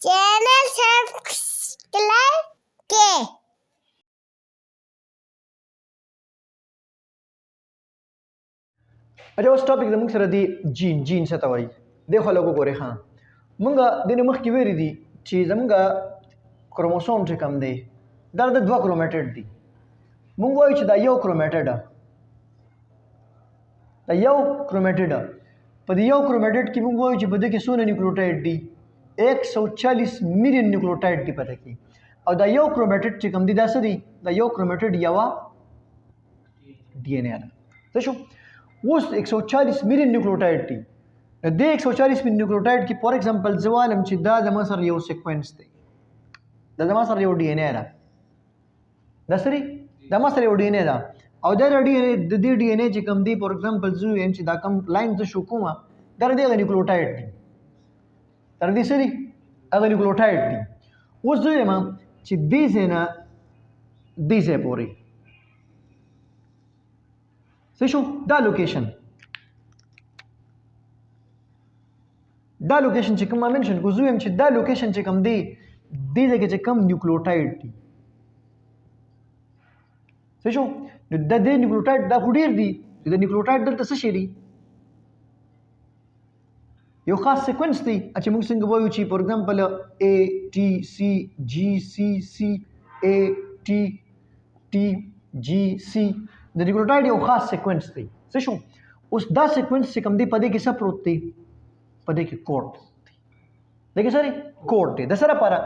Channel subscribe के अच्छा उस टॉपिक द मुंग दी जीन से तवाई देखो लोगों को रे हाँ मुंगा दिन मुख की वेरी दी चीज मुंगा क्रोमोसोम से कम दे दर्द द्वा क्रोमेटेड दी मुंगो इच दा यो क्रोमेटेड दा यो क्रोमेटेड पर यो क्रोमेटेड की मुंगो इच बदे के सोने न्यूक्लियोटाइड दी 140 मिलियन न्यूक्लियोटाइड दी पता की और दा यो क्रोमेटेड से कम दी दा सदी दा यो क्रोमेटेड यावा डीएनए तो शो उस 140 मिलियन न्यूक्लियोटाइड थी दे 140 मिलियन न्यूक्लियोटाइड की फॉर एग्जांपल जवाल हम चिदा दमा सर यो सीक्वेंस थे दमा सर यो डीएनए रा दसरी दमा सर यो डीएनए रा और दर डीएनए दे डीएनए जे कम दी फॉर एग्जांपल जु हम चिदा कम लाइन जो शुकुमा दर दे न्यूक्लियोटाइड थी दर दे सरी अगर न्यूक्लियोटाइड थी उस जो हम चिदी से ना दी से पूरी सो दा लोकेशन चे कम मेंशन को जुएम चे दा लोकेशन चे कम दी जगह चे कम न्यूक्लियोटाइड थी सो दा दे न्यूक्लियोटाइड दा हुडीर दी दा न्यूक्लियोटाइड दर तसशेरी यो खास सीक्वेंस थी अच्छा मुंग सिंग वो ची for example A T C G C C A T T G C the nucleotide यो खास सीक्वेंस थी सो उस दा सीक्वेंस से कम दी पदे की सब प्रोत थी पदे की कोड थी देखिए सर कोड थी दसरा पारा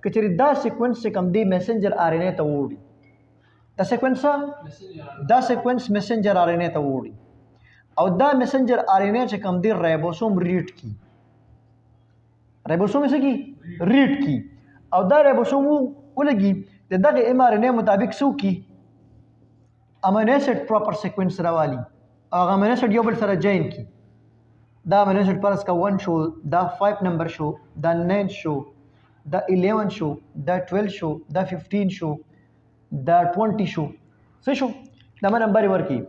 कचरी दा सीक्वेंस से कम दी मैसेंजर आरएनए तवोड़ी दा सीक्वेंस मैसेंजर आरएनए तवोड़ी और दा मैसेंजर आरएनए से कम दी राइबोसोम रीड की राइबोसोम से की रीड की और दा राइबोसोम वो लगी दा के एमआरएनए मुताबिक सू की अमीनो एसिड प्रॉपर सीक्वेंस रवाली और अमीनो एसिड योबल सरा जॉइन की दा अमीनो एसिड परस का 1 शो दा 5 नंबर शो दा 9 शो दा 11 शो दा 12 शो दा 15 शो दा 20 शो से शो दा नंबर वर्की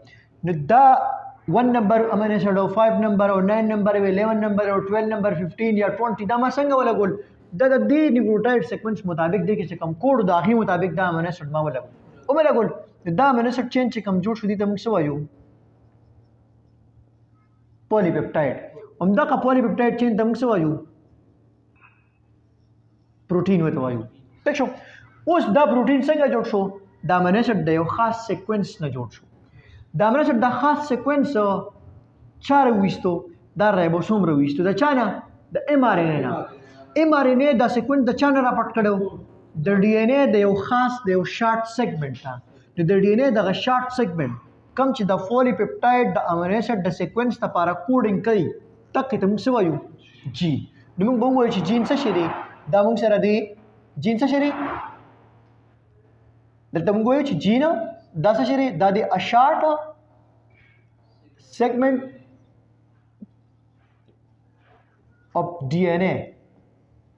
दा 1 नंबर अमीनो एसिड और 5 नंबर और 9 नंबर 11 नंबर और 12 नंबर 15 या 20 दा संग वाला गोल दा दी न्यूक्लियोटाइड सीक्वेंस मुताबिक दे के कम कोड दा ही मुताबिक दा अमीनो एसिड मा वाला ओ मेरा गोल दा अमीनो एसिड चेन से कम जोड़ शुदी तम सवायो पॉलीपेप्टाइड उमदा का पॉलीपेप्टाइड चेन तम सवायो प्रोटीन होत वायो देखो उस दा प्रोटीन संग जोड़ शो दा अमीनो एसिड दा खास सीक्वेंस न जोड़ शो दा अमीनो एसिड दा खास सीक्वेंस चार विस्तो दा राइबोसोम रविस्तो दा चाना दा एमआरएनए दा सीक्वेंस दा चाना रापट कड़ो द डीएनए दा खास दा शॉर्ट सेगमेंट था द डीएनए दा शॉर्ट सेगमेंट कम च the polypeptide the amino acid the sequence the पारा कोडिंग कई तक के तुम सवायु जीन दुम बहु च जीन से शरी दा मुंग सरा दे जीन से शरी द तुम गो च जीन दा से शरी दा दे a short segment of DNA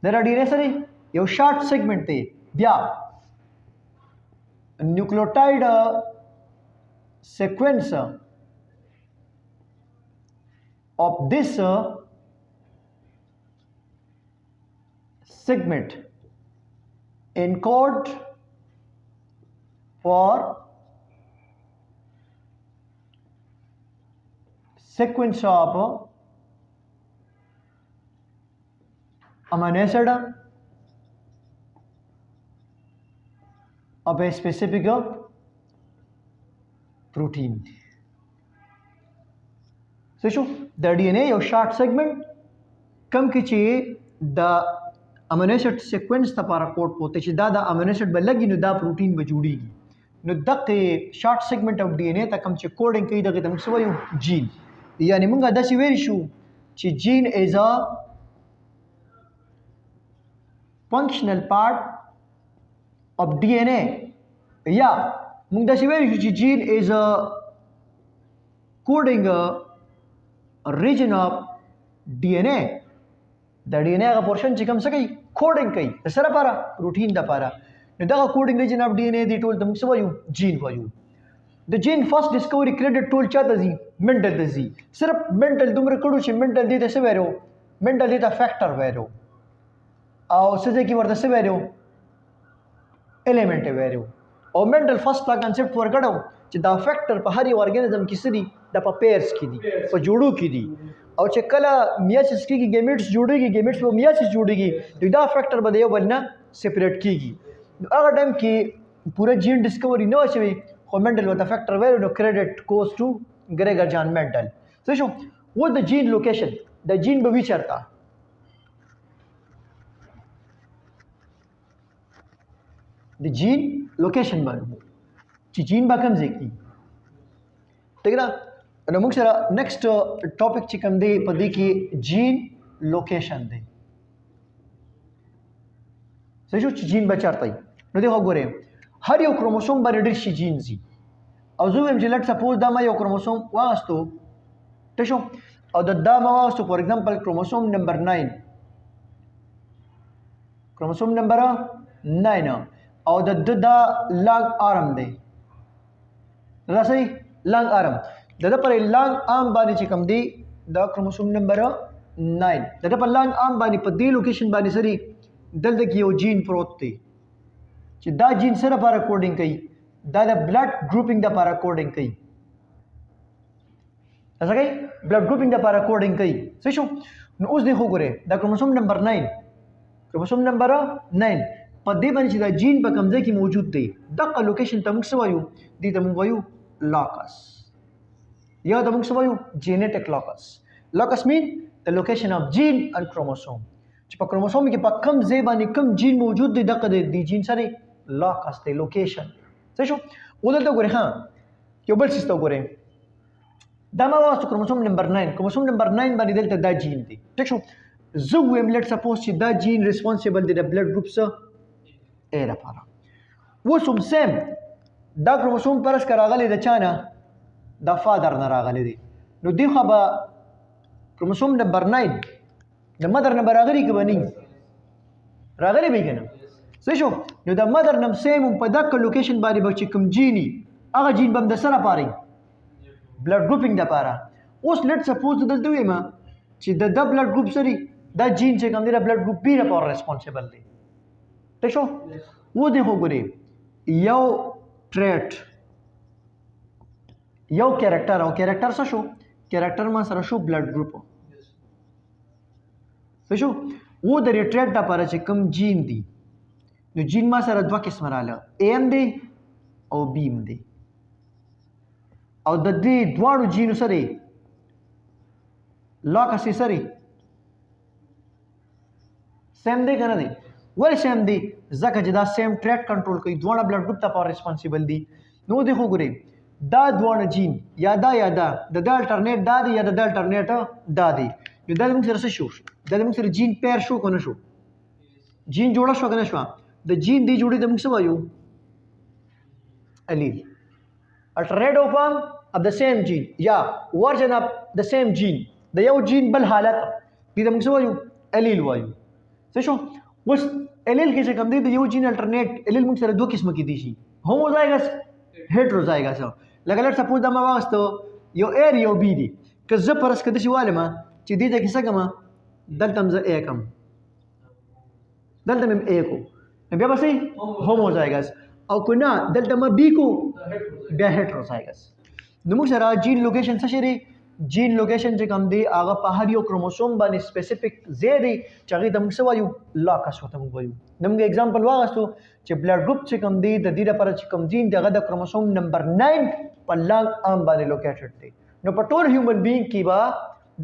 दर डीएनए सरी यो शॉर्ट सेगमेंट थे ब्या nucleotide sequence of this segment encode for sequence of amino acid of a specific protein. So the DNA your short segment कम की चाहिए द अमीनो एसिड सीक्वेंस ता पारा कोड पोते ची दा अमीनो एसिड बलगी नु दा प्रोटीन बजूड़ीगी नु दके शॉर्ट सेगमेंट ऑफ डीएनए ता कम ची कोडिंग कई दगे तम सवयु जीन यानी मुंगा दसी वेरी शू ची gene is a functional part of DNA या मुंग दसी वेरी शू ची gene is a coding region of DNA the DNA का portion चिकम सके कोडिंग कई दसरा पारा प्रोटीन दा पारा न दा कोडिंग region of DNA दी टोल तम सवायु जीन वायु the gene first discovery credit toll चाहता जी मेंटल दजी सिर्फ मेंटल तुमरे कड़ू ची मेंटल दी दसे वेरो मेंटल दी दा फैक्टर वेरो او څه کې ورته څه ویلو element ویلو او mental first دا concept ورکړو چې دا فیکټر په هر یو ارګانیزم کې څه دي د په پیرز کې دي په جوړو کې دي او چې کله میاسیس کې گیمیټس جوړيږي گیمیټس په میاسیس جوړيږي دا فیکټر به یو بل نه سیپریټ کیږي هغه ټایم کې پورا جین ډیسکوري نه شوی خو منډل وته فیکټر ویلو نو کریډټ goes to Gregor John Mendel څه شو what the gene location د جین به وچرتا د جین لوکیشن باندې چې جین به کوم ځای کې ٹھیک ده نو موږ سره نیکسټ ټاپک چې کوم دی په دې کې جین لوکیشن دی څه شو چې جین به چارته نو دی وګوره هر یو کروموسوم باندې ډېر شي جین زی او زه وایم چې لټ سپوز دا ما یو کروموسوم واغستو ته شو او دا ما واغستو فور ایگزامپل کروموسوم نمبر 9 کروموسوم نمبر 9 او د دا لانګ آرم دی دا صحیح لانګ آرم د پر لانګ آرم باندې چې کوم دی دا کروموسوم نمبر 9 د پر لانګ آرم باندې په دې لوکیشن باندې سری دلته کې یو جین پروت دی چې دا جین سره لپاره کوډینګ کوي دا د بلډ ګروپینګ لپاره کوډینګ کوي څه کوي بلډ ګروپینګ لپاره کوډینګ کوي څه شو نو اوس دی خو ګوره دا کروموسوم نمبر 9 کروموسوم نمبر 9 په دې باندې چې دا جین په کوم ځای کې موجود دی دغه لوکیشن ته موږ څه وایو دې ته موږ وایو locus یا ته موږ څه وایو genetic locus locus mean the location of gene and chromosome چې په کروموسوم کې په کوم ځای باندې کوم جین موجود دی دغه دی جین سره locus دی لوکیشن څه شو ولته ګوره ها یو بل سیستم ګوره دا ما واسطه کروموسوم نمبر 9 کروموسوم نمبر 9 باندې دلته دا جین دی ٹھیک شو زه ویم لیټ سپوز چې دا جین ریسپانسیبل دی د بلډ ګروپ سره اے لپاره وسوم سیم دا کروموسوم پرس کراغلی د چانه د فادر نه راغلی دی نو دی خو به کروموسوم نمبر 9 د مدر نه راغلی کې بنی راغلی به کنه څه شو نو د مدر نم سیم په دغه لوکیشن باندې به چې کوم جینی هغه جین بم د سره پاره بلډ ګروپینګ د پاره اوس لیټ سپوز دلته ویم چې د بلډ ګروپ سری دا جین چې کوم دی د بلډ ګروپ بی لپاره ریسپانسیبل دی ته شو و دې وګورئ یو ټریټ یو کیریکټر او کیریکټر څه شو کیریکټر ما سره شو بلډ ګروپ څه شو و د ریټریټ لپاره چې کوم جین دی نو جین ما سره دوه قسم رااله ایم دی او بیم دی او د دې دواړو جینو سره لاکس سره سیم دی کنه دی ولې سیم دی ځکه چې دا سیم ټریټ کنټرول کوي دواړه بلډ ګروپ ته پاره ریسپانسیبل دي نو دی خو ګورئ دا دواړه جین یا دا د الټرنیټ دا دی یا د الټرنیټ دا دی نو دا موږ سره څه شو دا موږ سره جین پیر شو کنه شو جین جوړه شو کنه شو د جین دی جوړې د موږ څه وایو الیل الټرنیټ فارم of the same gene یا ورژن of the same gene د یو جین بل حالت دې د موږ څه وایو الیل وایو څه شو اوس الیل کې چې کوم دی د یو جین الټرنیټ الیل موږ سره دوه قسمه کې دي شي هوموزایګس هیټروزایګس لکه لټ سپوز دا ما واستو یو ایر یو بی دی که زه پرس کده شي والم چې دې ته کې څه کما دلته هم زه ا کم دلته هم ا کو بیا به سي هوموزایګس او کنا دلته ما بی کو بیا هیټروزایګس نو موږ سره جین لوکیشن څه شری جین لوکیشن چې کوم دی هغه په هر یو کروموسوم باندې سپیسیفیک ځای دی چې هغه د موږ څه وایو لاکس وته موږ وایو نو موږ اگزامپل واغستو چې بلډ ګروپ چې کوم دی د دې لپاره چې کوم جین دی هغه د کروموسوم نمبر 9 په لانګ آرم باندې لوکیټډ دی نو په ټول هیومن بینګ کې با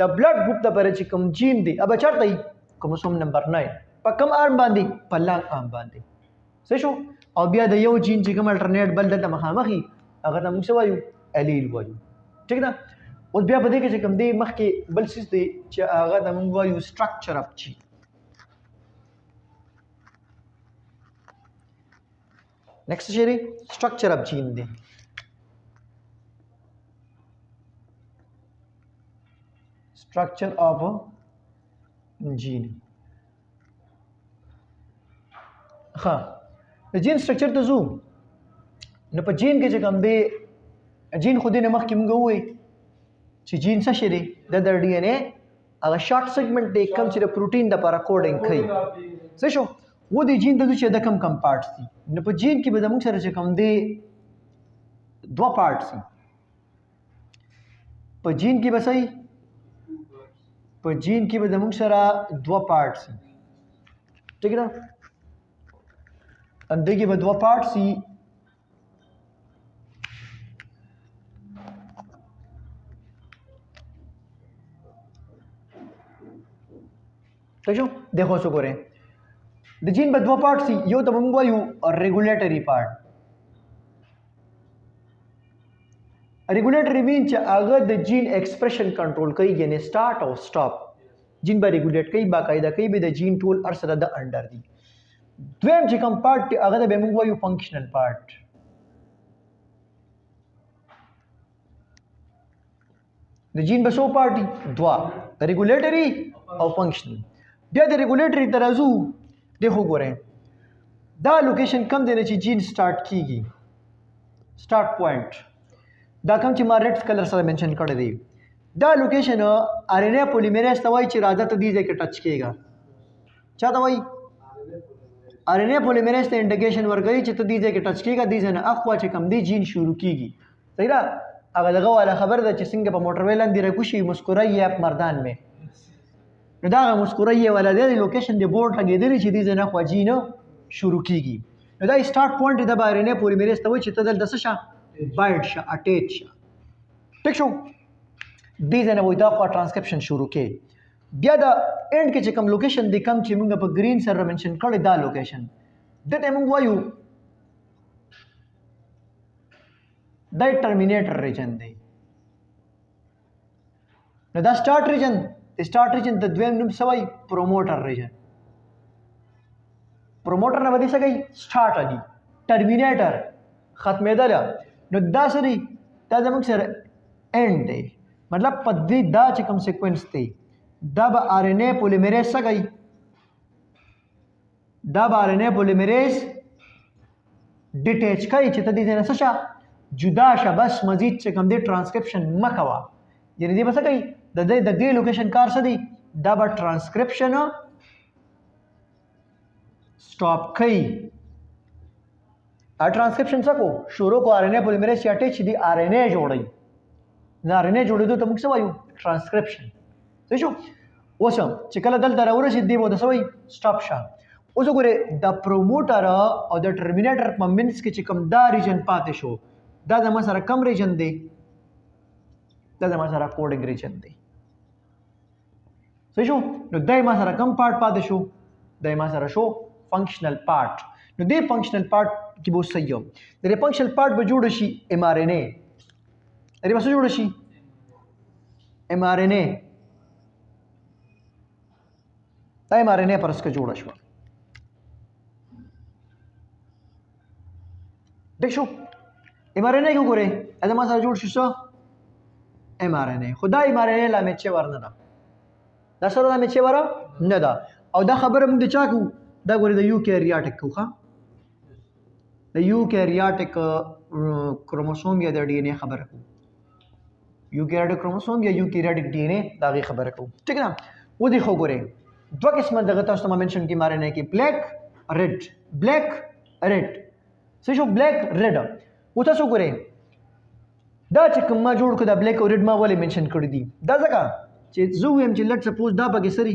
د بلډ ګروپ لپاره چې کوم جین دی اب چرته کروموسوم نمبر 9 په کوم آرم باندې په لانګ آرم باندې څه شو او بیا د یو جین چې کوم الټرنیټ بل د مخامخي هغه ته موږ څه وایو الیل وایو ٹھیک ده اوس بیا په دې کې چې کوم دی مخکې بل څه دی چې هغه د موږ وایو سټرکچر اف جین نیکسٹ شری سټرکچر اف جین دی سټرکچر اف جین ها د جین سټرکچر ته زو نو په جین کې چې کوم دی جین خو دې نه مخکې موږ وایو چې جین څه شي دی د ډي ان اے هغه شارټ سیګمنټ دی کم چې د پروتین د لپاره کوډینګ کوي څه شو و د جین د چې د کم پارټس دي نو په جین کې به زموږ سره چې کم دی دوه پارټس دي په جین کې به صحیح په جین کې به زموږ سره دوه پارټس دي ٹھیک ده اندې کې به دوه پارټس دي ٹھیک شو دیکھو څه ګورئ د جین به دوه پارټس دي یو ته موږ وایو ریګولیټري پارټ ریګولیټري مین چې هغه د جین ایکسپریشن کنټرول کوي یعنی سٹارټ او سٹاپ جین به ریګولیټ کوي باقاعده کوي به د جین ټول ارسره د انډر دي دویم چې کوم پارټ هغه به موږ وایو فنکشنل پارټ د جین به څو پارټ دي دوه ریګولیټري او فنکشنل بیا د ریګولیټري ترازو دیکھو ګورئ دا لوکیشن کم دی چې جین سٹارټ کیږي سٹارټ پوینټ دا کوم چې ما ریډ کلر سره منشن کړی دی دا لوکیشن آر ان اے پولیمریز ته وایي چې راځه ته دې ځای کې ټچ کېږه چا ته وایي آر ان اے پولیمریز ته انډیکیشن ورکوي چې ته دې ځای کې ټچ کېږه دې ځای نه اخوا چې کم دی جین شروع کیږي صحیح ده هغه دغه والا خبر ده چې څنګه په موټر وې لاندې راکوشي مسکرایي آپ مردان میں نو دا هغه مسکرایي والا دی لوکیشن دی بورډ لګېدلی چې دې ځای نه اخوا جین شروع کیږي نو دا سٹارټ پوینټ د آر ان اے پولیمریز ته وایي چې ته دلته څه شه بایټ شه اټیچ شه ٹھیک شو دې ځای نه وایي دا خوا ټرانسکرپشن شروع کې بیا د اینډ کې چې کوم لوکیشن دی کم چې موږ په ګرین سره منشن کړی دا لوکیشن دته موږ وایو دا ټرمینیټر ریجن دی نو دا سٹارټ ریجن د دویم نوم څه وایي پروموټر ریجن پروموټر نه به دې څه کوي سٹارټ دي ټرمینیټر ختمېدله نو دا سری دا زموږ سره اینډ دی مطلب په دې دا چې کوم سیکوینس دی دا به آر ان اے پولیمریز څه کوي دا به آر ان اے پولیمریز ډیټیچ کوي چې ته دې ځای نه څه شه جدا شه بس مزید چې کوم دی ټرانسکرپشن مه کوه یعنې دې به څه کوي د دې لوکیشن کار څه دی دا به ټرانسکرپشن سٹاپ کوي ټرانسکرپشن څه کو شروع کو آر ان اے پولیمریز چې اټیچ دي آر ان اے جوړوي دا آر ان اے جوړېدو ته موږ څه وایو ټرانسکرپشن صحیح شو اوس چې کله دلته راورسېد دی به د څه وایي سټاپ شه اوس وګورئ د پروموټر او د ټرمینیټر په منځ کې چې کوم دا ریجن پاتې شو دا زما سره کم ریجن دی دا زما سره کوډینګ ریجن دی صحیح شو نو دا ما سره کم پارټ پاتې شو دا ما سره شو فنکشنل پارټ نو دې فنکشنل پارټ کې به صحیح یو د فنکشنل پارټ به جوړ شي ایم آر ان اے لري بس جوړ شي ایم آر ان اے دا ایم آر ان اے پر اسکه جوړ شو دیکھ شو ایم آر ان اے کو ګوره اته ما سره جوړ شو څه ایم آر ان اے خدای ایم آر ان اے لا مې چې ورنه دا سره لا مې چې ور نه دا او دا خبره موږ چا کو دا ګوره د یو کیریاټک کو ښا د یو کیریاټک کروموسوم یا د ډي ان اے خبره کو یو کیریاټک کروموسوم یا یو کیریاټک ډي ان اے دا غي خبره کو ٹھیک ہے و دي خو ګوره دوه قسمه دغه تاسو ته منشن کی مارنه کې بلیک ریډ څه شو بلیک ریډ و تاسو ګوره دا چې کوم ما جوړ کړ دا بلیک او ریډ ما ولې منشن کړی دي دا ځکه چې زه ویم چې لټ سپوز دا پکې سری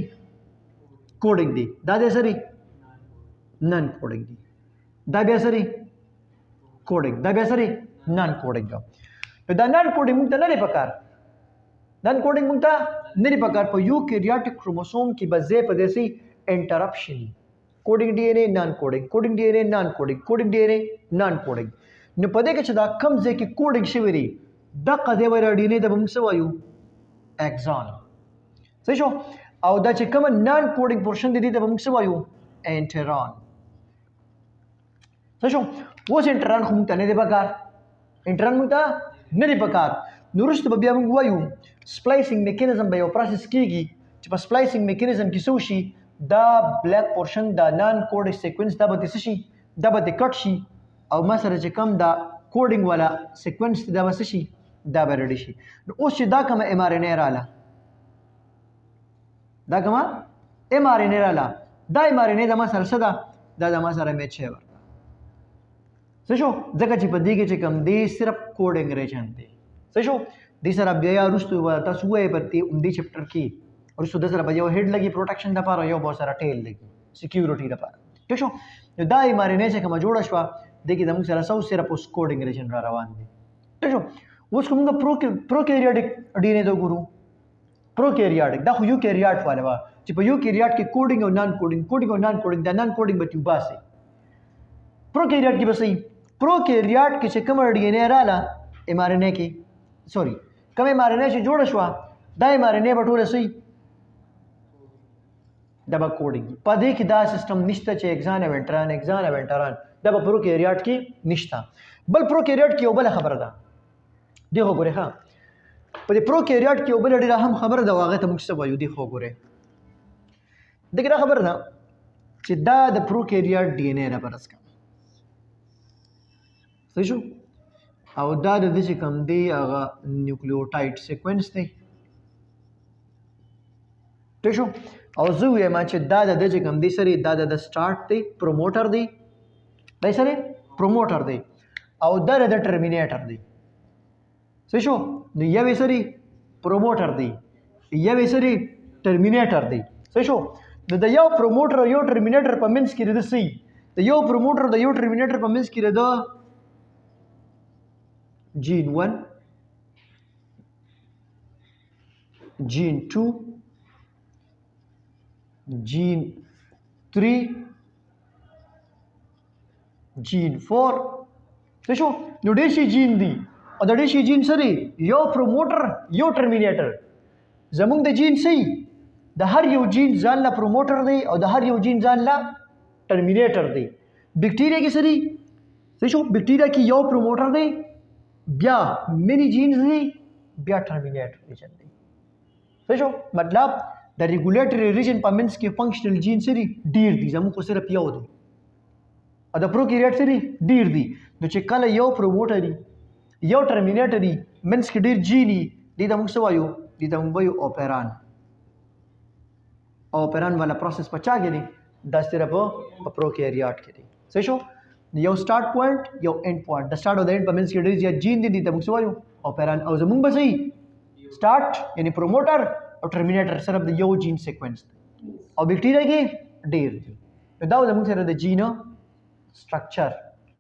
کوډینګ دی دا دې سری نن کوډینګ دی دا بیا سری کوډینګ دا بیا سری نن کوډینګ دا نن کوډینګ موږ ته نه لري پکار نن کوډینګ موږ ته نه لري پکار په یو کیریاټک کروموسوم کې بځې په دې سي انټرپشن کوډینګ ډي ان اے نان کوډینګ کوډینګ ډي ان اے نان کوډینګ کوډینګ ډي ان اے نان کوډینګ نو په دې کې چې دا کم ځای کې کوډینګ شوی دی دغه دی ور ډي ان اے د موږ څه وایو اکسون صحیح شو او دا چې کوم نان کوډینګ پورشن دی د موږ څه وایو انټران صحیح شو اوس انټران خو موږ ته نه دی پکار انټران موږ ته نه دی پکار نو وروسته به بیا موږ وایو سپلایسینګ میکانیزم به یو پروسس کیږي چې په سپلایسینګ میکانیزم کې څه وشي دا بلیک پورشن دا نان کوډ سیکوینس دا به څه شي دا به کټ شي او ما سره چې کوم دا کوډینګ والا سیکوینس دا به څه شي دا به ریډي شي نو اوس چې دا کوم ایم آر ان اے رااله دا کما ام ار ان اے رالا دا ام ار ان اے د ما سره صدا دا د ما سره میچ ورته څه شو ځکه چې په دې کې چې کم دی صرف کوډینګ ریجن دی څه شو دې سره بیا وروسته تاسو وایي پر دې چپټر کې وروسته د سره به یو هډ لګي پروټیکشن د لپاره یو به سره ټیل لګي سکیورټي لپاره ټیک شو دا ام ار ان اے چې کوم جوړه شو د کې د موږ سره سو صرف اوس کوډینګ ریجن را روان دي ټیک شو اوس کوم د پروکیریاټک ډي ان اے د ګورو پروکیریاټک دا خو یو کیریاټ والا وا چې په یو کیریاټ کې کوډینګ او نان کوډینګ دا نان کوډینګ به تیو باسي پروکیریاټ کې بسې پروکیریاټ کې چې کوم ډي ان اے رااله ام ار ان اے کې سوري کوم ام ار ان اے چې جوړ شو دا ام ار ان اے په ټوله سي دا به کوډینګ په دې کې دا سیستم نشته چې اگزان ایونټران دا په پروکیریاټ کې نشته بل پروکیریاټ کې یو بل خبره ده دی خو ګوره ها په دې پروکیریاټ کې یو بل ډیره هم خبره ده واغه ته موږ څه وایو دی خو ګوره دغه خبره ده چې دا د پروکیریاټ ډي ان اے را برس کا صحیح شو او دا د دې چې کوم دی هغه نیوکلیوټاید سیکوینس دی ټیک شو او زه وایم چې دا د دې چې کوم دی سره دا د سٹارټ دی پروموټر دی دا سره پروموټر دی او دا د ټرمینیټر دی صحیح شو نو یو سره پروموټر دی یو سره ټرمینیټر دی صحیح شو نو د یو پروموټر او یو ټرمینیټر په منځ کې د سی د یو پروموټر د یو ټرمینیټر په منځ کې د جین 1 جین 2 جین 3 جین 4 څه شو نو ډېر شي جین دي او د ډېر شي جین سره یو پروموټر یو ټرمینیټر زمونږ د جین سي د هر یو جین ځان لا پروموټر دی او د هر یو جین ځان لا ټرمینیټر دی بیکټیریا کې سری څه شو بیکټیریا کې یو پروموټر دی بیا مینی جینز دی بیا ټرمینیټر ریجن دی څه شو مطلب د ریګولیټری ریجن په منځ کې فنکشنل جین سری ډیر دي زموږ خو صرف یو دی او د پروکیریاټ سری ډیر دي نو چې کله یو پروموټر دی یو ټرمینیټر دی منځ کې ډیر جینی دی د موږ څه وایو دی د موږ وایو اوپیران اوپیران والا پروسس په چا کې دی دا صرف په پروکیریاټ کې دی څه شو یو سٹارټ پوینټ یو اینڈ پوینټ د سٹارټ او د اینڈ په منځ کې ډېر زیات جین دي ته موږ وایو اوپیران او زموږ به صحیح سٹارټ یعنی پروموټر او ټرمینیټر صرف د یو جین سیکوینس او بیکټیریا کې ډېر دي دا زموږ سره د جین سټرکچر